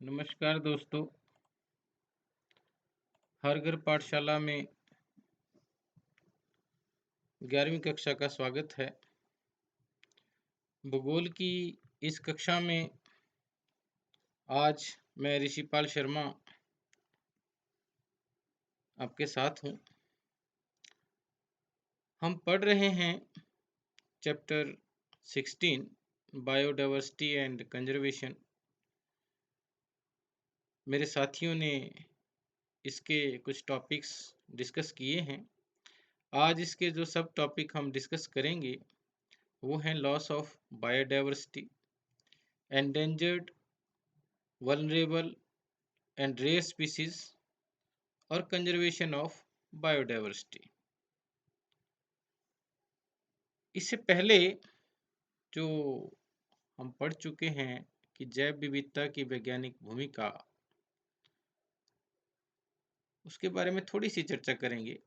नमस्कार दोस्तों। हर घर पाठशाला में 11वीं कक्षा का स्वागत है। भूगोल की इस कक्षा में आज मैं ऋषिपाल शर्मा आपके साथ हूँ। हम पढ़ रहे हैं चैप्टर 16 बायोडाइवर्सिटी एंड कंजर्वेशन। मेरे साथियों ने इसके कुछ टॉपिक्स डिस्कस किए हैं। आज इसके जो सब टॉपिक हम डिस्कस करेंगे वो हैं loss of biodiversity, endangered, vulnerable and rare species और कंजर्वेशन ऑफ बायोडाइवर्सिटी। इससे पहले जो हम पढ़ चुके हैं कि जैव विविधता की वैज्ञानिक भूमिका, उसके बारे में थोड़ी सी चर्चा करेंगे।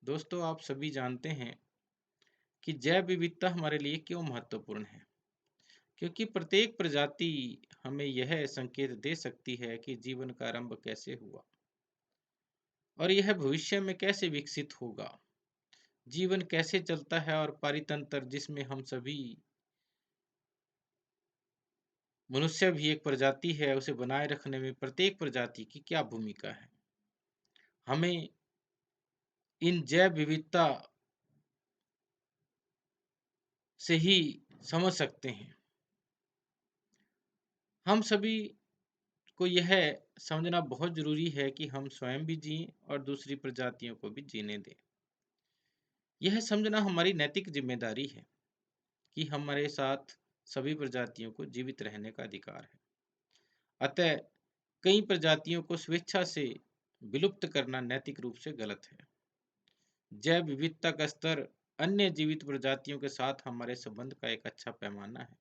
दोस्तों, आप सभी जानते हैं कि जैव विविधता हमारे लिए क्यों महत्वपूर्ण है, क्योंकि प्रत्येक प्रजाति हमें यह संकेत दे सकती है कि जीवन का आरंभ कैसे हुआ और यह भविष्य में कैसे विकसित होगा। जीवन कैसे चलता है और पारितंत्र जिसमें हम सभी मनुष्य भी एक प्रजाति है, उसे बनाए रखने में प्रत्येक प्रजाति की क्या भूमिका है, हमें इन जैव विविधता से ही समझ सकते हैं। हम सभी को यह समझना बहुत जरूरी है कि हम स्वयं भी जिएं और दूसरी प्रजातियों को भी जीने दें। यह समझना हमारी नैतिक जिम्मेदारी है कि हमारे साथ सभी प्रजातियों को जीवित रहने का अधिकार है। अतः कई प्रजातियों को स्वेच्छा से विलुप्त करना नैतिक रूप से गलत है। जैव विविधता का स्तर अन्य जीवित प्रजातियों के साथ हमारे संबंध का एक अच्छा पैमाना है।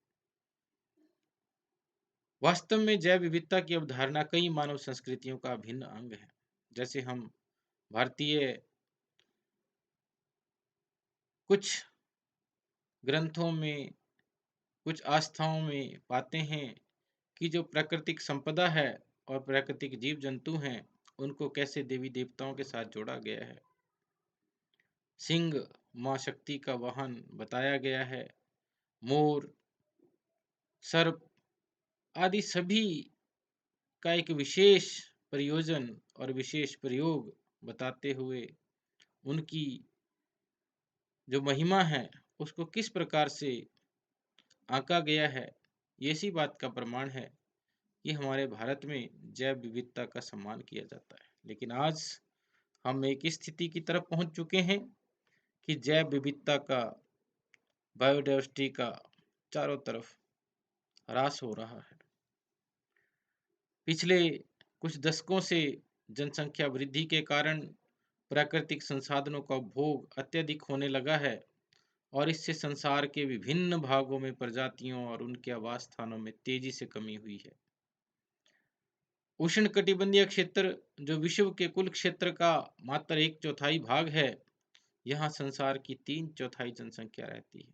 वास्तव में जैव विविधता की अवधारणा कई मानव संस्कृतियों का अभिन्न अंग है। जैसे हम भारतीय कुछ ग्रंथों में, कुछ आस्थाओं में पाते हैं कि जो प्राकृतिक संपदा है और प्राकृतिक जीव जंतु हैं, उनको कैसे देवी देवताओं के साथ जोड़ा गया है। सिंह माँ शक्ति का वाहन बताया गया है। मोर, सर्प आदि सभी का एक विशेष प्रयोजन और विशेष प्रयोग बताते हुए उनकी जो महिमा है उसको किस प्रकार से आंका गया है, ये इसी बात का प्रमाण है कि हमारे भारत में जैव विविधता का सम्मान किया जाता है। लेकिन आज हम एक स्थिति की तरफ पहुंच चुके हैं कि जैव विविधता का, बायोडाइवर्सिटी का चारों तरफ ह्रास हो रहा है। पिछले कुछ दशकों से जनसंख्या वृद्धि के कारण प्राकृतिक संसाधनों का उपभोग अत्यधिक होने लगा है और इससे संसार के विभिन्न भागों में प्रजातियों और उनके आवास स्थानों में तेजी से कमी हुई है। उष्णकटिबंधीय क्षेत्र, जो विश्व के कुल क्षेत्र का मात्र 1/4 भाग है, यहाँ संसार की 3/4 जनसंख्या रहती है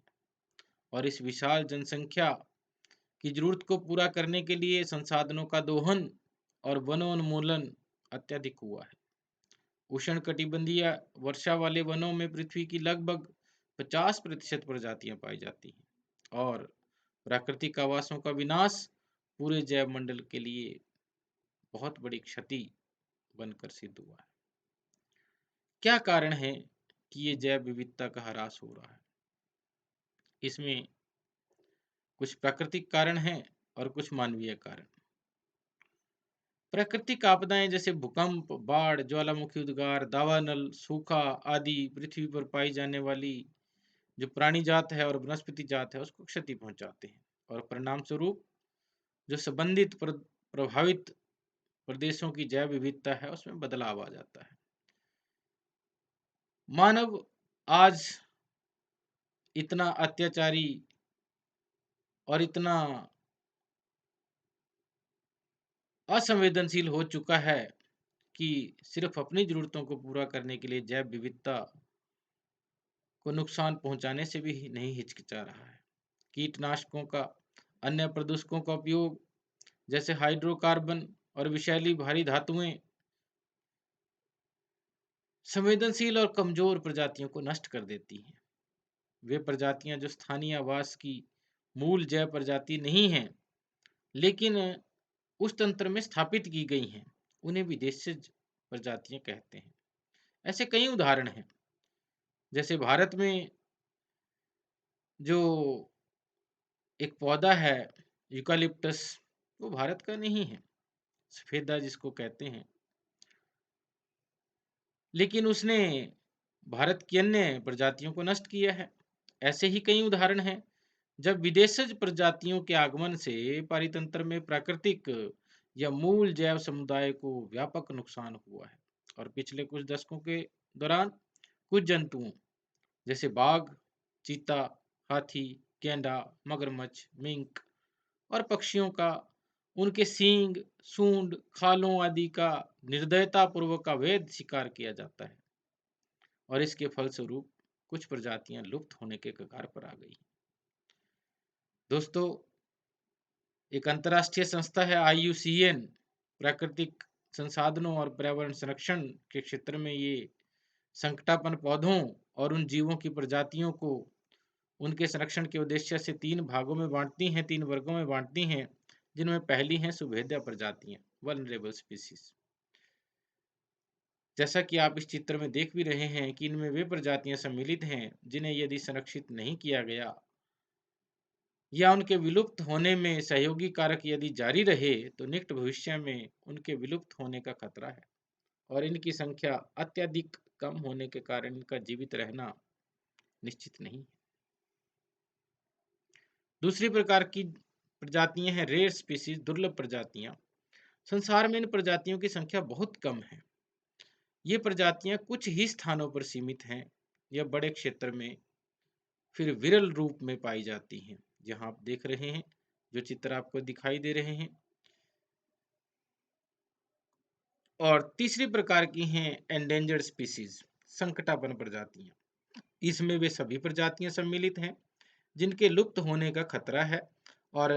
और इस विशाल जनसंख्या की जरूरत को पूरा करने के लिए संसाधनों का दोहन और वनोन्मूलन अत्यधिक हुआ है। उष्णकटिबंधीय वर्षा वाले वनों में पृथ्वी की लगभग 50% प्रजातियां पाई जाती हैं और प्राकृतिक आवासों का विनाश पूरे जैव मंडल के लिए बहुत बड़ी क्षति बनकर सिद्ध हुआ है। क्या कारण है कि ये जैव विविधता का ह्रास हो रहा है? इसमें कुछ प्राकृतिक कारण हैं और कुछ मानवीय कारण। प्राकृतिक आपदाएं जैसे भूकंप, बाढ़, ज्वालामुखी उद्गार, दावानल, सूखा आदि पृथ्वी पर पाई जाने वाली जो प्राणी जात है और वनस्पति जात है उसको क्षति पहुंचाते हैं और परिणाम स्वरूप जो संबंधित प्रभावित प्रदेशों की जैव विविधता है उसमें बदलाव आ जाता है। मानव आज इतना अत्याचारी और इतना असंवेदनशील हो चुका है कि सिर्फ अपनी जरूरतों को पूरा करने के लिए जैव विविधता को नुकसान पहुंचाने से भी नहीं हिचकिचा रहा है। कीटनाशकों का, अन्य प्रदूषकों का उपयोग जैसे हाइड्रोकार्बन और विषैली भारी धातुएं संवेदनशील और कमजोर प्रजातियों को नष्ट कर देती हैं। वे प्रजातियां जो स्थानीय आवास की मूल जैव प्रजाति नहीं हैं, लेकिन उस तंत्र में स्थापित की गई हैं, उन्हें विदेशिज प्रजातियां कहते हैं। ऐसे कई उदाहरण हैं। जैसे भारत में जो एक पौधा है यूकालिप्टस, वो भारत का नहीं है, सफेदा जिसको कहते हैं, लेकिन उसने भारत की अन्य प्रजातियों को नष्ट किया है। ऐसे ही कई उदाहरण हैं जब विदेशज प्रजातियों के आगमन से पारितंत्र में प्राकृतिक या मूल जैव समुदाय को व्यापक नुकसान हुआ है। और पिछले कुछ दशकों के दौरान कुछ जंतुओं जैसे बाघ, चीता, हाथी, गैंडा, मगरमच्छ, मिंक और पक्षियों का उनके सींग, सूंड, खालों आदि का निर्दयतापूर्वक अवैध शिकार किया जाता है, और इसके फलस्वरूप कुछ प्रजातियां लुप्त होने के कगार पर आ गई। दोस्तों, एक अंतर्राष्ट्रीय संस्था है IUCN, प्राकृतिक संसाधनों और पर्यावरण संरक्षण के क्षेत्र में ये संकटापन्न पौधों और उन जीवों की प्रजातियों को उनके संरक्षण के उद्देश्य से 3 भागों में बांटती हैं, 3 वर्गों में बांटती हैं, जिनमें पहली हैं सुभेद्य प्रजातियां, वल्नरेबल स्पीसीज। जैसा कि आप इस चित्र में देख भी रहे हैं कि इनमें वे प्रजातियां सम्मिलित हैं जिन्हें यदि संरक्षित नहीं किया गया या उनके विलुप्त होने में सहयोगी कारक यदि जारी रहे तो निकट भविष्य में उनके विलुप्त होने का खतरा है, और इनकी संख्या अत्यधिक कम होने के कारण इनका जीवित रहना निश्चित नहीं है। दूसरी प्रकार की प्रजातियां हैं रेयर स्पीसीज, दुर्लभ प्रजातियां। संसार में इन प्रजातियों की संख्या बहुत कम है। ये प्रजातियां कुछ ही स्थानों पर सीमित हैं या बड़े क्षेत्र में फिर विरल रूप में पाई जाती हैं, जहां आप देख रहे हैं जो चित्र आपको दिखाई दे रहे हैं। और तीसरी प्रकार की हैं एंडेंजर्ड स्पीसीज, संकटापन्न प्रजातियां। इसमें वे सभी प्रजातियां सम्मिलित हैं जिनके लुप्त होने का खतरा है, और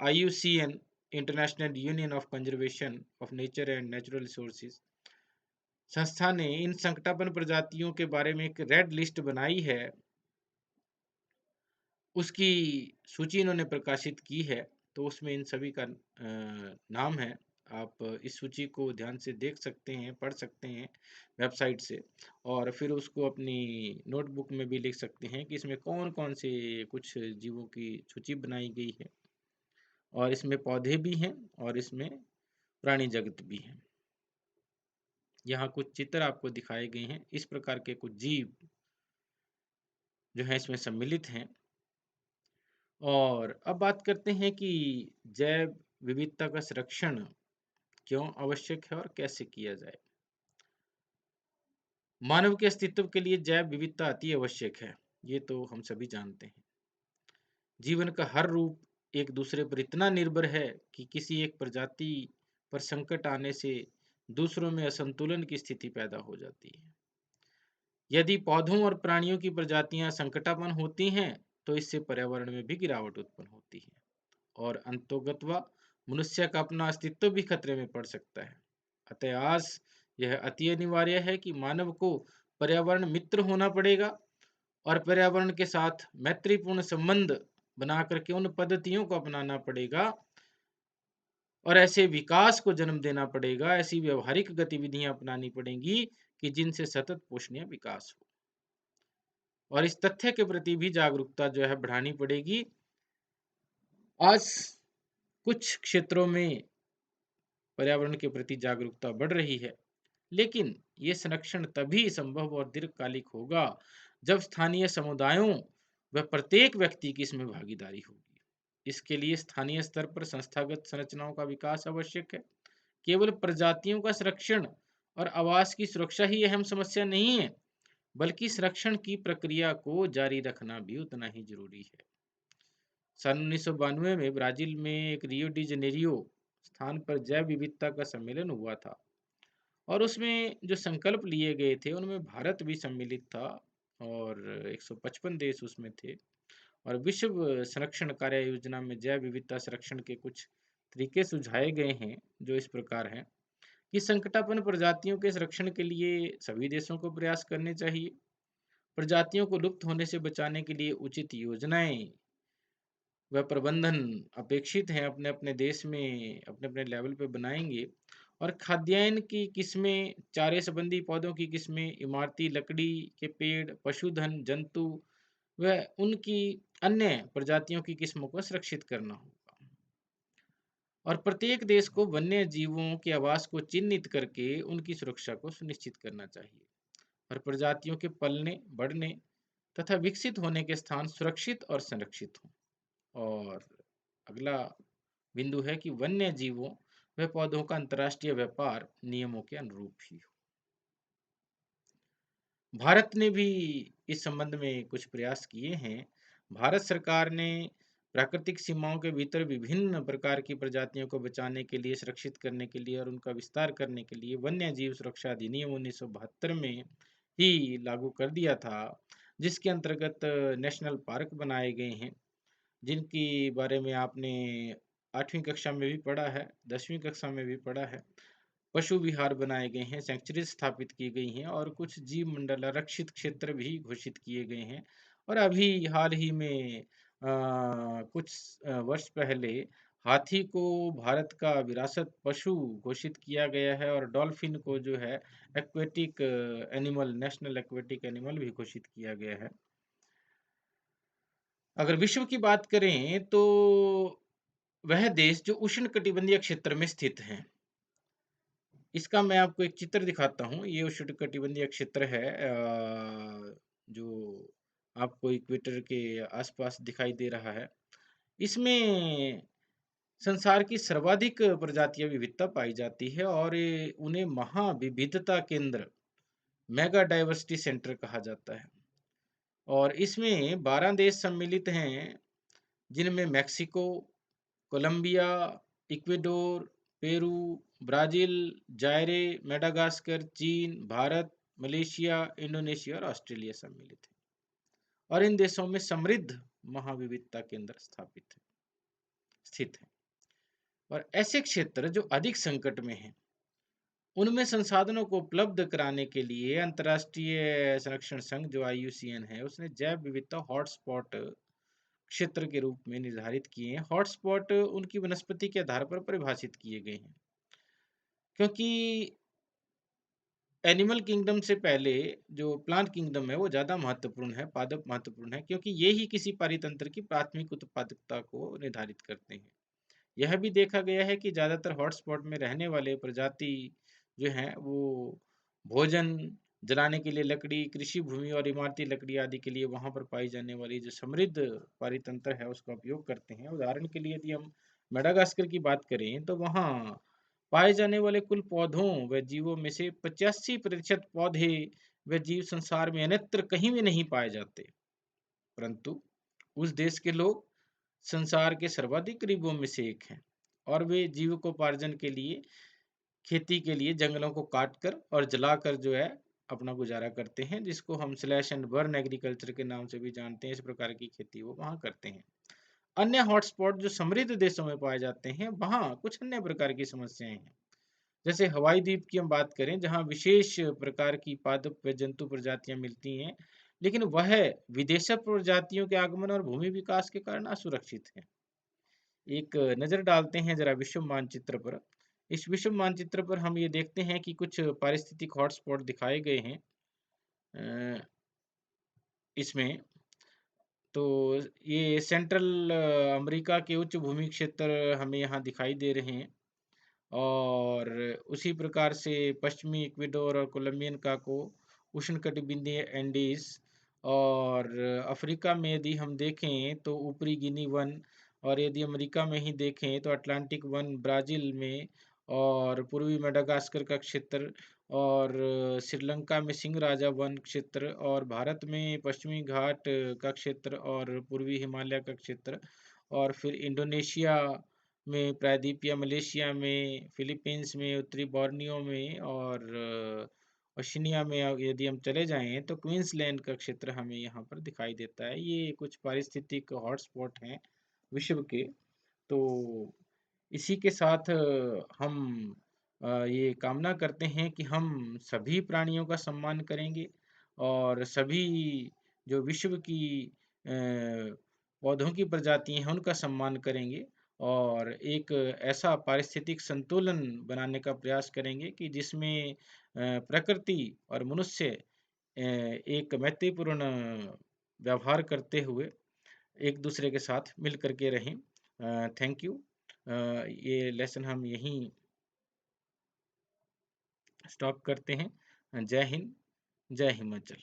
IUCN, international union of conservation of nature and natural resources संस्था ने इन संकटापन्न प्रजातियों के बारे में एक रेड लिस्ट बनाई है। उसकी सूची इन्होंने प्रकाशित की है, तो उसमें इन सभी का नाम है। आप इस सूची को ध्यान से देख सकते हैं, पढ़ सकते हैं वेबसाइट से, और फिर उसको अपनी नोटबुक में भी लिख सकते हैं कि इसमें कौन कौन से कुछ जीवों की सूची बनाई गई है। और इसमें पौधे भी हैं और इसमें प्राणी जगत भी है। यहाँ कुछ चित्र आपको दिखाए गए हैं, इस प्रकार के कुछ जीव जो है इसमें सम्मिलित हैं। और अब बात करते हैं कि जैव विविधता का संरक्षण क्यों आवश्यक है और कैसे किया जाए। मानव के अस्तित्व के लिए जैव विविधता अति आवश्यक है, ये तो हम सभी जानते हैं। जीवन का हर रूप एक दूसरे पर इतना निर्भर है कि किसी एक प्रजाति पर संकट आने से दूसरों में असंतुलन की स्थिति पैदा हो जाती है। यदि पौधों और प्राणियों की प्रजातियां संकटापन्न होती हैं तो इससे पर्यावरण में भी गिरावट उत्पन्न होती है, और अंतोगत्वा मनुष्य का अपना अस्तित्व भी खतरे में पड़ सकता है। अतः आज यह अति अनिवार्य है कि मानव को पर्यावरण मित्र होना पड़ेगा और पर्यावरण के साथ मैत्रीपूर्ण संबंध बना करके उन पद्धतियों को अपनाना पड़ेगा और ऐसे विकास को जन्म देना पड़ेगा, ऐसी व्यवहारिक गतिविधियां अपनानी पड़ेंगी कि जिनसे सतत पोषणीय विकास हो। और इस तथ्य के प्रति भी जागरूकता जो है बढ़ानी पड़ेगी। आज कुछ क्षेत्रों में पर्यावरण के प्रति जागरूकता बढ़ रही है, लेकिन ये संरक्षण तभी संभव और दीर्घकालिक होगा जब स्थानीय समुदायों व प्रत्येक व्यक्ति की इसमें भागीदारी होगी। इसके लिए स्थानीय स्तर पर संस्थागत संरचनाओं का विकास आवश्यक है। केवल प्रजातियों का संरक्षण और आवास की सुरक्षा ही अहम समस्या नहीं है, बल्कि संरक्षण की प्रक्रिया को जारी रखना भी उतना ही जरूरी है। सन 1992 में ब्राजील में एक रियो डी जनेरियो स्थान पर जैव विविधता का सम्मेलन हुआ था, और उसमें जो संकल्प लिए गए थे उनमें भारत भी सम्मिलित था, और 155 देश उसमें थे। और विश्व संरक्षण कार्य योजना में जैव विविधता संरक्षण के कुछ तरीके सुझाए गए हैं जो इस प्रकार हैं कि संकटापन्न प्रजातियों के संरक्षण के लिए सभी देशों को प्रयास करने चाहिए। प्रजातियों को लुप्त होने से बचाने के लिए उचित योजनाएं व प्रबंधन अपेक्षित हैं, अपने अपने देश में अपने अपने लेवल पे बनाएंगे। और खाद्यान्न की किस्में, चारे संबंधी पौधों की किस्में, इमारती लकड़ी के पेड़, पशुधन, जंतु व उनकी अन्य प्रजातियों की किस्मों को संरक्षित करना होगा। और प्रत्येक देश को वन्य जीवों के आवास को चिन्हित करके उनकी सुरक्षा को सुनिश्चित करना चाहिए। और प्रजातियों के पलने, बढ़ने तथा विकसित होने के स्थान सुरक्षित और संरक्षित हों। और अगला बिंदु है कि वन्य जीवों व पौधों का अंतर्राष्ट्रीय व्यापार नियमों के अनुरूप ही हो। भारत ने भी इस संबंध में कुछ प्रयास किए हैं। भारत सरकार ने प्राकृतिक सीमाओं के भीतर विभिन्न प्रकार की प्रजातियों को बचाने के लिए, सुरक्षित करने के लिए और उनका विस्तार करने के लिए वन्य जीव सुरक्षा अधिनियम 1972 में ही लागू कर दिया था, जिसके अंतर्गत नेशनल पार्क बनाए गए हैं, जिनकी बारे में आपने 8वीं कक्षा में भी पढ़ा है, 10वीं कक्षा में भी पढ़ा है। पशु विहार बनाए गए हैं, सेंचुरी स्थापित की गई हैं और कुछ जीव मंडल आरक्षित क्षेत्र भी घोषित किए गए हैं। और अभी हाल ही में कुछ वर्ष पहले हाथी को भारत का विरासत पशु घोषित किया गया है और डॉल्फिन को जो है aquatic animal, national aquatic animal भी घोषित किया गया है। अगर विश्व की बात करें तो वह देश जो उष्णकटिबंधीय क्षेत्र में स्थित हैं, इसका मैं आपको एक चित्र दिखाता हूँ। ये उष्णकटिबंधीय क्षेत्र है जो आपको इक्वेटर के आसपास दिखाई दे रहा है। इसमें संसार की सर्वाधिक प्रजातीय विविधता पाई जाती है और उन्हें महाविविधता केंद्र, मेगा डाइवर्सिटी सेंटर कहा जाता है। और इसमें 12 देश सम्मिलित हैं, जिनमें Mexico, Colombia, Ecuador, Peru, Brazil, Zaire, Madagascar, चीन, भारत, मलेशिया, इंडोनेशिया और ऑस्ट्रेलिया सम्मिलित है। और इन देशों में समृद्ध महाविविधता केंद्र स्थित है। और ऐसे क्षेत्र जो अधिक संकट में हैं, उनमें संसाधनों को उपलब्ध कराने के लिए अंतर्राष्ट्रीय संरक्षण संघ जो IUCN है, उसने जैव विविधता हॉटस्पॉट क्षेत्र के रूप में निर्धारित किए हैं। हॉटस्पॉट उनकी वनस्पति के आधार पर परिभाषित किए गए हैं, क्योंकि एनिमल किंगडम से पहले जो प्लांट किंगडम है वो ज़्यादा महत्वपूर्ण है, पादप महत्वपूर्ण है, क्योंकि ये ही किसी पारितंत्र की प्राथमिक उत्पादकता को निर्धारित करते हैं। यह भी देखा गया है कि ज़्यादातर हॉटस्पॉट में रहने वाले प्रजाति जो हैं वो भोजन, जलाने के लिए लकड़ी, कृषि भूमि और इमारती लकड़ी आदि के लिए वहाँ पर पाई जाने वाली जो समृद्ध पारितंत्र है उसका उपयोग करते हैं। उदाहरण के लिए यदि हम मेडागास्कर की बात करें तो वहाँ पाए जाने वाले कुल पौधों व जीवों में से 85% पौधे व जीव संसार में अन्यत्र कहीं भी नहीं पाए जाते, परंतु उस देश के लोग संसार के सर्वाधिक गरीबों में से एक हैं और वे जीविकोपार्जन के लिए, खेती के लिए जंगलों को काटकर और जलाकर जो है अपना गुजारा करते हैं, जिसको हम स्लैश एंड बर्न एग्रीकल्चर के नाम से भी जानते हैं। इस प्रकार की खेती वो वहाँ करते हैं। अन्य हॉटस्पॉट जो समृद्ध देशों में पाए जाते हैं, वहाँ कुछ अन्य प्रकार की समस्याएं हैं। जैसे हवाई द्वीप की हम बात करें, जहाँ विशेष प्रकार की पादप व जंतु प्रजातियां मिलती हैं, लेकिन वह विदेशी प्रजातियों के आगमन और भूमि विकास के कारण असुरक्षित है। एक नज़र डालते हैं जरा विश्व मानचित्र पर। इस विश्व मानचित्र पर हम ये देखते हैं कि कुछ पारिस्थितिक हॉटस्पॉट दिखाए गए हैं इसमें। तो ये सेंट्रल अमेरिका के उच्च भूमि क्षेत्र हमें यहाँ दिखाई दे रहे हैं और उसी प्रकार से पश्चिमी इक्वेडोर और कोलंबियन काको, उष्णकटिबंधीय एंडीज और अफ्रीका में यदि हम देखें तो ऊपरी गिनी वन, और यदि अमेरिका में ही देखें तो अटलांटिक वन ब्राज़ील में और पूर्वी मेडागास्कर का क्षेत्र और श्रीलंका में सिंह राजा वन क्षेत्र और भारत में पश्चिमी घाट का क्षेत्र और पूर्वी हिमालय का क्षेत्र और फिर इंडोनेशिया में प्रायद्वीपीय, मलेशिया में, फिलीपींस में, उत्तरी बोर्नियो में और ओशिनिया में यदि हम चले जाएं तो क्वींसलैंड का क्षेत्र हमें यहाँ पर दिखाई देता है। ये कुछ पारिस्थितिक हॉटस्पॉट हैं विश्व के। तो इसी के साथ हम ये कामना करते हैं कि हम सभी प्राणियों का सम्मान करेंगे और सभी जो विश्व की पौधों की प्रजातियाँ हैं, उनका सम्मान करेंगे और एक ऐसा पारिस्थितिक संतुलन बनाने का प्रयास करेंगे कि जिसमें प्रकृति और मनुष्य एक मैत्रीपूर्ण व्यवहार करते हुए एक दूसरे के साथ मिल कर के रहें। Thank you. ये लेसन हम यहीं स्टॉप करते हैं। जय हिंद, जय हिमाचल।